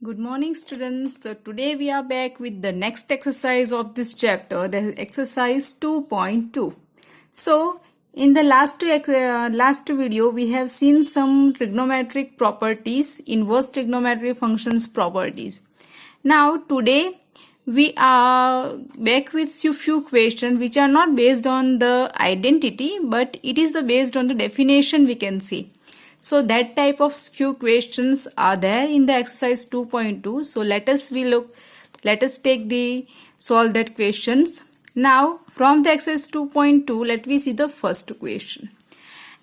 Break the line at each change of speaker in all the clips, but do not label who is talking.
Good morning, students. So today we are back with the next exercise of this chapter, that is exercise 2.2. So in the last video we have seen some trigonometric properties, inverse trigonometric functions properties. Now today we are back with few questions which are not based on the identity, but it is based on the definition we can see. So that type of few questions are there in the exercise 2.2. So let us solve that questions. Now from the exercise 2.2, let me see the first question.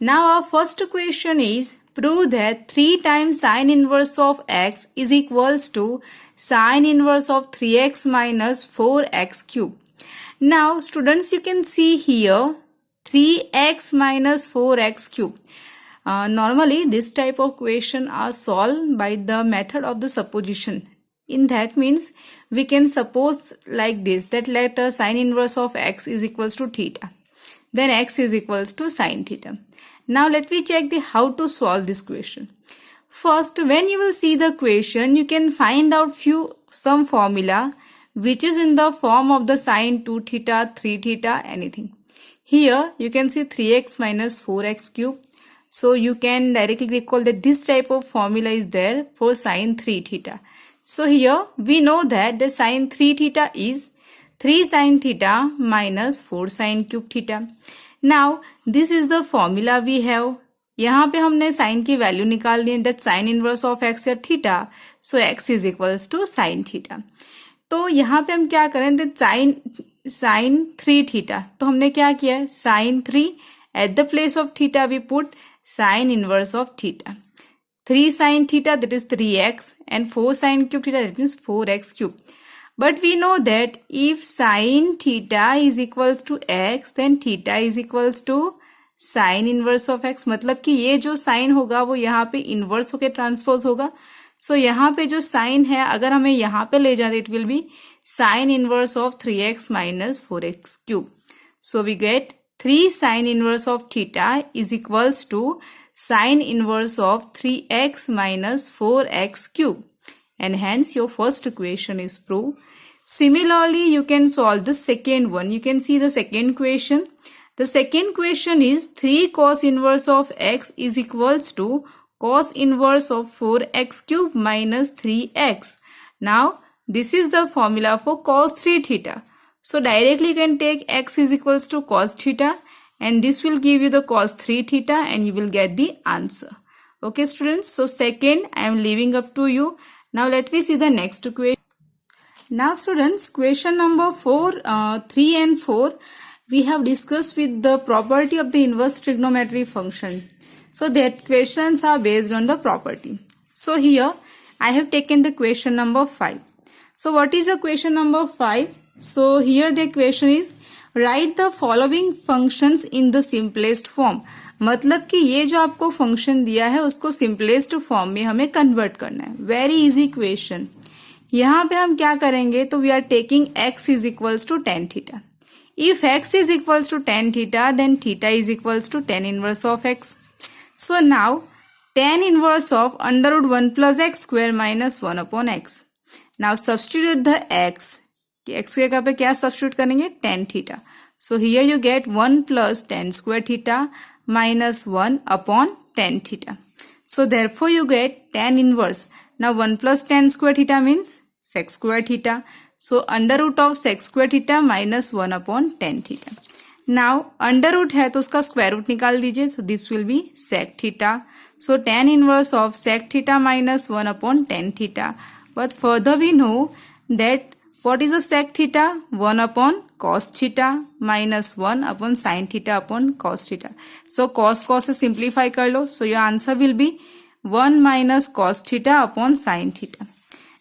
Now our first question is, prove that 3 times sine inverse of x is equals to sine inverse of 3x minus 4x cube. Now students, you can see here 3x minus 4x cube. Normally this type of question are solved by the method of the supposition. In that means we can suppose like this, that let sine inverse of x is equals to theta, then x is equals to sine theta. Now let me check how to solve this question. First, when you will see the question, you can find out some formula which is in the form of the sine 2 theta, 3 theta, anything. Here you can see 3x minus 4x cube. So you can directly recall that this type of formula is there for sine 3 theta. So here we know that the sine 3 theta is 3 sine theta minus 4 sine cube theta. Now this is the formula we have. यहाँ पे हमने sign की value निकाल दी, that sine inverse of X या theta. So X is equals to sine theta. तो यहाँ पे हम क्या करें, दैट साइन 3 थीटा. तो हमने क्या किया है, sine 3 at the place of theta we put sine inverse of theta. 3 sine theta, that is 3x, and 4 sine cube theta, that means 4x cube. But we know that if sine theta is equals to x, then theta is equals to sine inverse of x. मतलब कि ये जो sign होगा वो यहाँ पे inverse होके transpose होगा. सो यहाँ पे जो साइन है, अगर हमें यहाँ पे ले जाते, it will be sign inverse of 3x minus 4x cube. So we get 3 sine inverse of theta is equals to sine inverse of 3x minus 4x cube. And hence your first equation is proved. Similarly, you can solve the second one. You can see the second question. The second question is 3 cos inverse of x is equals to cos inverse of 4x cube minus 3x. Now, this is the formula for cos 3 theta. So directly you can take x is equals to cos theta, and this will give you the cos 3 theta, and you will get the answer. Okay students, so second I am leaving up to you. Now let me see the next question. Now students, question number 3 and 4 we have discussed with the property of the inverse trigonometry function. So that questions are based on the property. So here I have taken the question number 5. So what is the question number 5? So here the question is, write the following functions in the simplest form. मतलब कि ये जो आपको function दिया है उसको simplest form में हमें कन्वर्ट करना है. Very easy question. यहाँ पे हम क्या करेंगे, तो we are taking x is equals to tan theta. If x is equals to tan theta, then theta is equals to tan inverse of x. So now tan inverse of under root 1 plus x square minus 1 upon x. Now substitute the x. x के जगह पे क्या substitute करेंगे, tan theta. So here you gate 1 plus tan square theta minus 1 upon tan theta. So therefore you get tan inverse. Now 1 plus tan square theta means sec square theta. So under root of sec square theta minus 1 upon tan theta. Now under root है तो उसका square root निकाल दीजिए. So this will be sec theta. So tan inverse of sec theta minus 1 upon tan theta. But further we know that what is a sec theta? 1 upon cos theta minus 1 upon sin theta upon cos theta. So cos से simplify कर लो. So your answer will be 1 minus cos theta upon sin theta.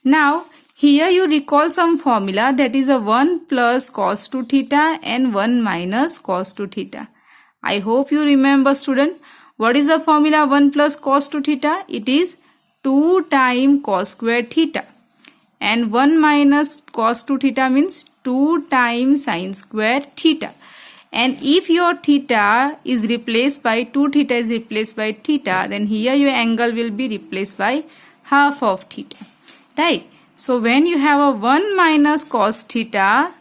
Now here you recall some formula, that is a 1 plus cos 2 theta and 1 minus cos 2 theta. I hope you remember student. What is the formula 1 plus cos 2 theta? It is 2 times cos square theta. And 1 minus cos 2 theta means 2 times sin square theta. And if your theta is replaced by 2 theta is replaced by theta, then here your angle will be replaced by half of theta. right? So when you have a 1 minus cos theta,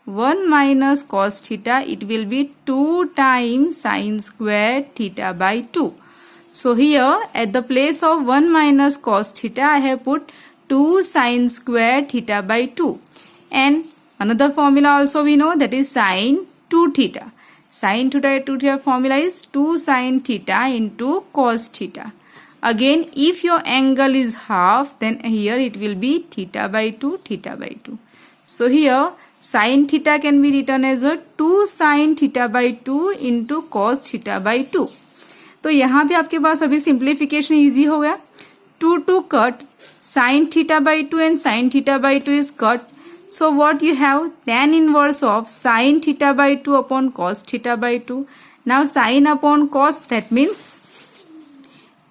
1 minus cos theta, it will be 2 times sin square theta by 2. So here at the place of 1 minus cos theta, I have put 2 sin square theta by 2. And another formula also we know, that is sin 2 theta. Sin theta 2 theta formula is 2 sin theta into cos theta. Again, if your angle is half, then here it will be theta by 2, theta by 2. So here sin theta can be written as a 2 sin theta by 2 into cos theta by 2. तो यहाँ पे आपके पास अभी simplification easy हो गया. 2 cut, sin theta by 2 and sin theta by 2 is cut. So what you have, tan inverse of sin theta by 2 upon cos theta by 2. Now sin upon cos, that means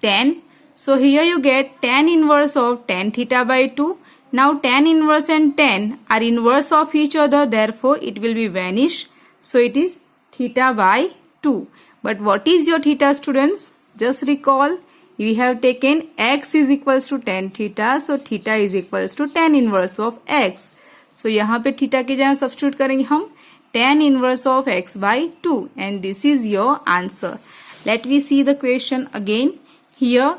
tan. So here you get tan inverse of tan theta by 2. Now tan inverse and tan are inverse of each other, therefore it will be vanish. So it is theta by 2. But what is your theta, students? Just recall, we have taken x is equals to tan theta, so theta is equals to tan inverse of x. So यहाँ पे theta के जगह substitute करेंगे हम tan inverse of x by 2, and this is your answer. Let me see the question again. Here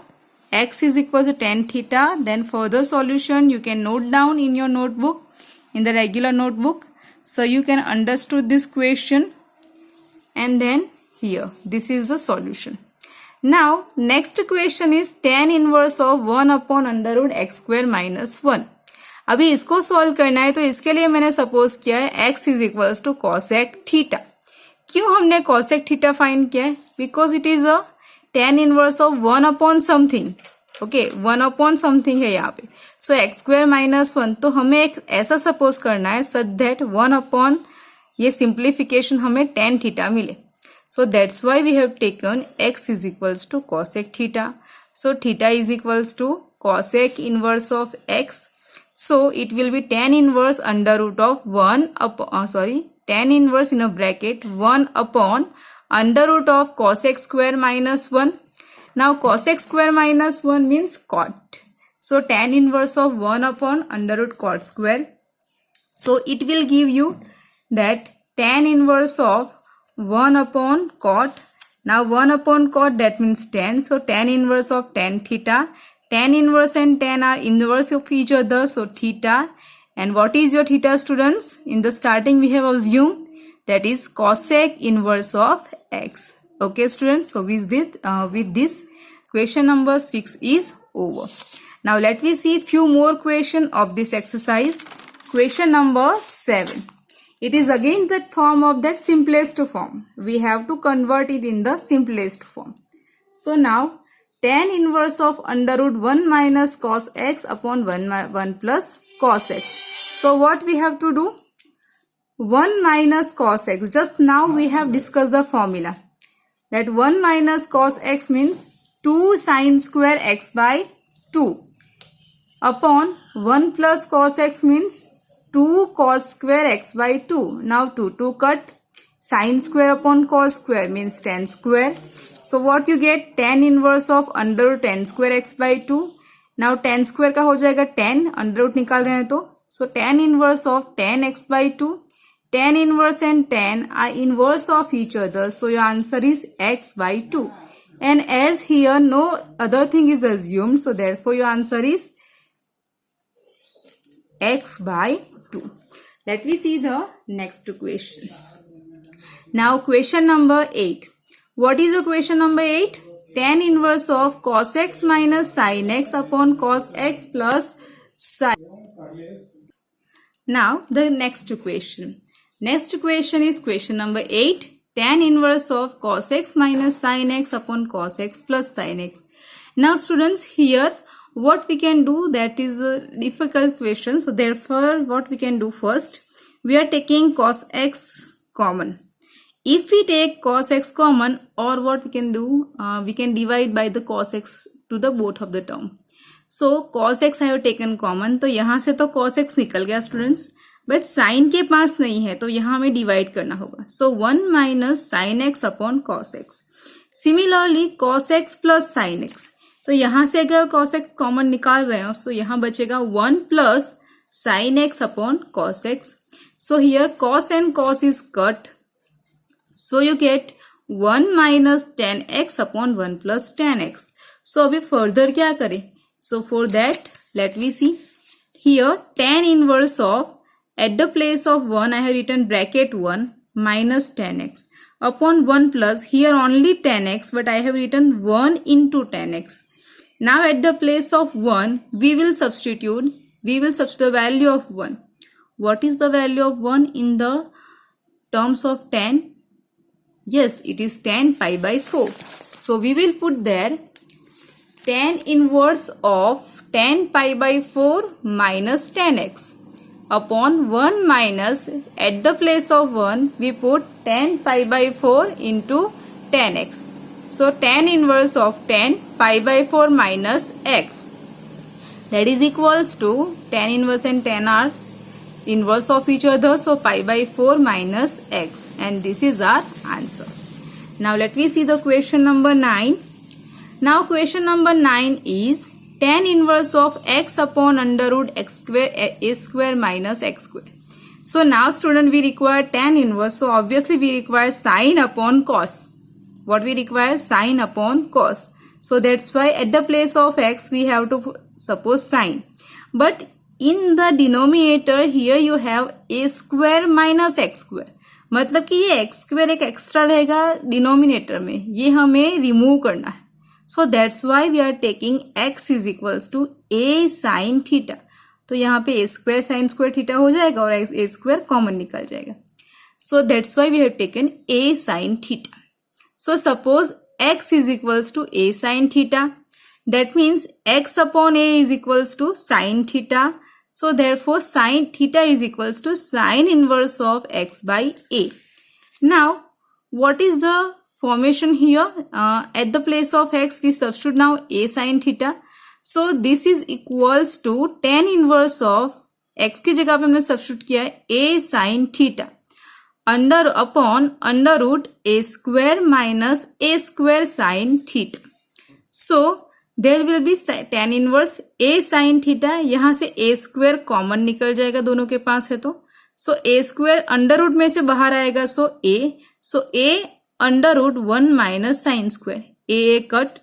x is equals to tan theta. Then further solution you can note down in your notebook, in the regular notebook, so you can understood this question. And then here this is the solution. Now next question is tan inverse of 1 upon under root x square minus 1. अभी इसको solve करना है, तो इसके लिए मैंने suppose किया है x is equals to cosec theta. क्यों हमने cosec थीटा फाइंड किया है? Because it is a tan inverse of 1 upon something. Okay, 1 upon something है यहाँ पे. सो x स्क्वायर माइनस 1, तो हमें एक ऐसा सपोज करना है सच दैट 1 अपॉन ये सिंप्लीफिकेशन हमें tan थीटा मिले. So that's why we have taken x is equals to cosec theta. So theta is equals to cosec inverse of x. So it will be tan inverse under root of 1 upon, tan inverse in a bracket 1 upon under root of cosec square minus 1. Now cosec square minus 1 means cot. So tan inverse of 1 upon under root cot square. So it will give you that tan inverse of 1 upon cot. Now 1 upon cot, that means tan. So tan inverse of tan theta. Tan inverse and tan are inverse of each other, so theta. And what is your theta, students? In the starting we have assumed that is cosec inverse of x. Okay students, so with this question number 6 is over. Now let me see few more question of this exercise. Question number 7. It is again that form of that simplest form. We have to convert it in the simplest form. So now tan inverse of under root 1 minus cos x upon 1 plus cos x. So what we have to do? 1 minus cos x. Just now we have discussed the formula. That 1 minus cos x means 2 sin square x by 2 upon 1 plus cos x means 2 cos square x by 2. Now 2 cut, sin square upon cos square means tan square. So what you get? Tan inverse of under root tan square x by 2. Now tan square का हो जाएगा 10, under root निकाल रहे हैं तो. So tan inverse of tan x by 2. Tan inverse and tan are inverse of each other. So your answer is x by 2. And as here no other thing is assumed, so therefore your answer is x by 2. Let me see the next question. Now question number 8. What is the question number 8? Tan inverse of cos x minus sin x upon cos x plus sin. Now the next question. Next question is question number 8. Tan inverse of cos x minus sin x upon cos x plus sin x. Now students, here what we can do, that is a difficult question. So therefore what we can do first, we are taking cos x common. If we take cos x common, or what we can do, we can divide by the cos x to the both of the term. So cos x I have taken common, तो यहाँ से तो cos x निकल गया students, but sin के पास नहीं है, तो यहाँ हमें divide करना होगा. So 1 minus sin x upon cos x. Similarly cos x plus sin x. तो यहाँ से अगर cos x कॉमन निकाल रहे हो, सो यहाँ बचेगा 1 plus sine x upon cos x. So here cos and cos is cut. So you get 1 minus tan x upon 1 plus tan x. So अभी further क्या करें? So for that let me see. Here tan inverse of, at the place of 1 I have written bracket 1 minus tan x upon 1 plus, here only tan x, but I have written 1 into tan x. Now at the place of 1 we will substitute the value of 1. What is the value of 1 in the terms of tan? Yes, it is tan pi by 4. So we will put there tan inverse of tan pi by 4 minus tan x upon 1 minus, at the place of 1 we put tan pi by 4 into tan x. So tan inverse of tan pi by 4 minus x, that is equals to, tan inverse and tan are inverse of each other, so pi by 4 minus x, and this is our answer. Now let me see the question number 9. Now question number 9 is tan inverse of x upon under root x square a square minus x square. So now student, we require tan inverse, so obviously we require sine upon cos. What we require? Sine upon cos. So that's why at the place of x we have to suppose sine. But in the denominator here you have a square minus x square. मतलब कि ये x square एक extra रहेगा denominator में, ये हमें remove करना है. So that's why we are taking x is equals to a sin theta. तो यहाँ पे a square sin square theta हो जाएगा और a square कॉमन निकल जाएगा. So that's why we have taken a sin theta. So suppose x is equals to a sin theta. That means x upon a is equals to sin theta. So therefore sin theta is equals to sin inverse of x by a. Now what is the formation here? At the place of x we substitute now a sin theta. So this is equals to tan inverse of x की जगह पे हमने substitute किया है a sin theta upon under root a square minus a square sin theta. So there will be tan inverse a sin theta. यहाँ से a square common निकल जाएगा, दोनों के पास है तो. So a square under root में से बाहर आएगा, so a under root 1 minus sin square, a cut.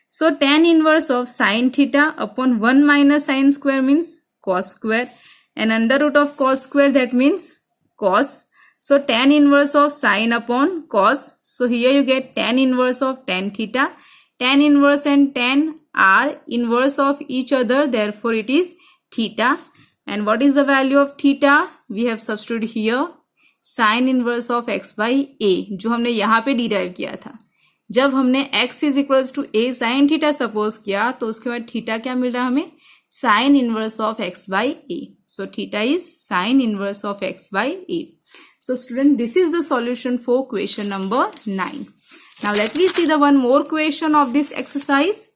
So tan inverse of sin theta upon 1 minus sin square means cos square, and under root of cos square, that means cos. So tan inverse of sin upon cos. So here you get tan inverse of tan theta. Tan inverse and tan are inverse of each other, therefore it is theta. And what is the value of theta? We have substituted here sin inverse of x by a, जो हमने यहाँ पे derive किया था. जब हमने x is equals to a sin theta suppose किया, तो उसके बाद थीटा क्या मिल रहा है हमें? sin inverse of x by a. So theta is sin inverse of x by a. So student, this is the solution for question number 9. Now let me see the one more question of this exercise,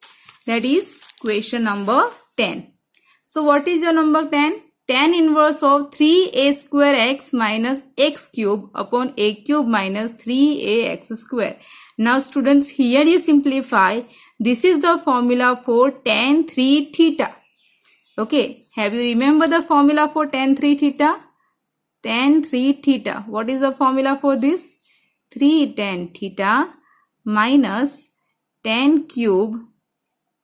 that is question number 10. So what is your number 10? Tan inverse of 3a square x minus x cube upon a cube minus 3ax square. Now students, here you simplify. This is the formula for tan 3 theta. Okay, have you remember the formula for tan 3 theta? Tan 3 theta. What is the formula for this? 3 tan theta minus tan cube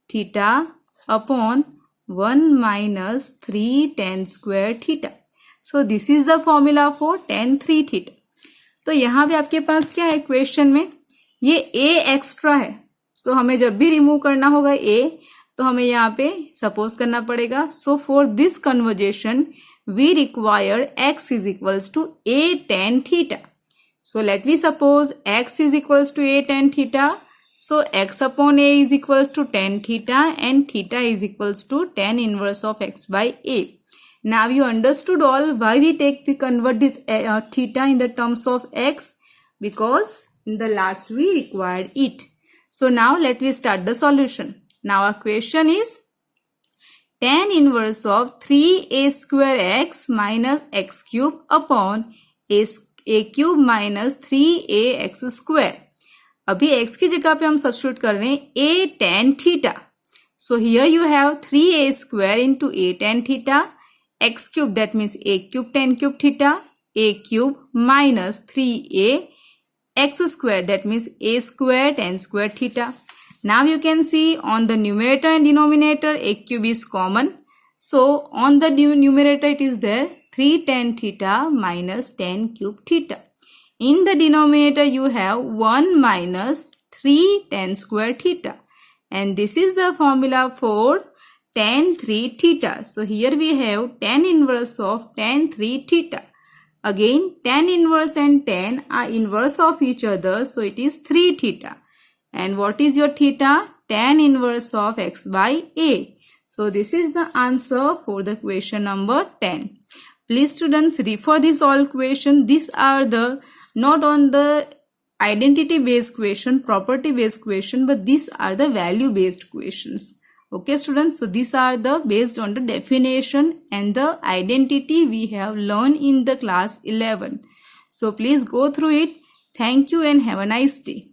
theta upon 1 minus 3 tan square theta. So this is the formula for tan 3 theta. तो यहाँ पे आपके पास क्या है question में? ये a extra है. सो हमें जब भी रिमूव करना होगा a, तो हमें यहाँ पे सपोज करना पड़ेगा. So for this conversation we require x is equals to a tan theta. So let me suppose x is equals to a tan theta. So x upon a is equals to tan theta and theta is equals to tan inverse of x by a. Now you understood all why we take the convert this theta in the terms of x, because in the last we required it. So now let me start the solution. Now our question is tan inverse of 3a square x minus x cube upon a cube minus 3ax square. अभी x की जगह पे हम substitute कर रहे हैं a tan theta. So here you have 3a square into a tan theta, x cube, that means a cube tan cube theta, a cube minus 3a x square, that means a square tan square theta. Now you can see on the numerator and denominator a cube is common. So on the numerator it is there 3 tan theta minus tan cube theta. In the denominator you have 1 minus 3 tan square theta. And this is the formula for tan 3 theta. So here we have tan inverse of tan 3 theta. Again, tan inverse and tan are inverse of each other. So it is 3 theta. And what is your theta? Tan inverse of x by a. So this is the answer for the question number 10. Please students refer this all question. These are the not on the identity based question, property based question, but these are the value based questions. Okay students, so these are the based on the definition and the identity we have learned in the class 11. So please go through it. Thank you and have a nice day.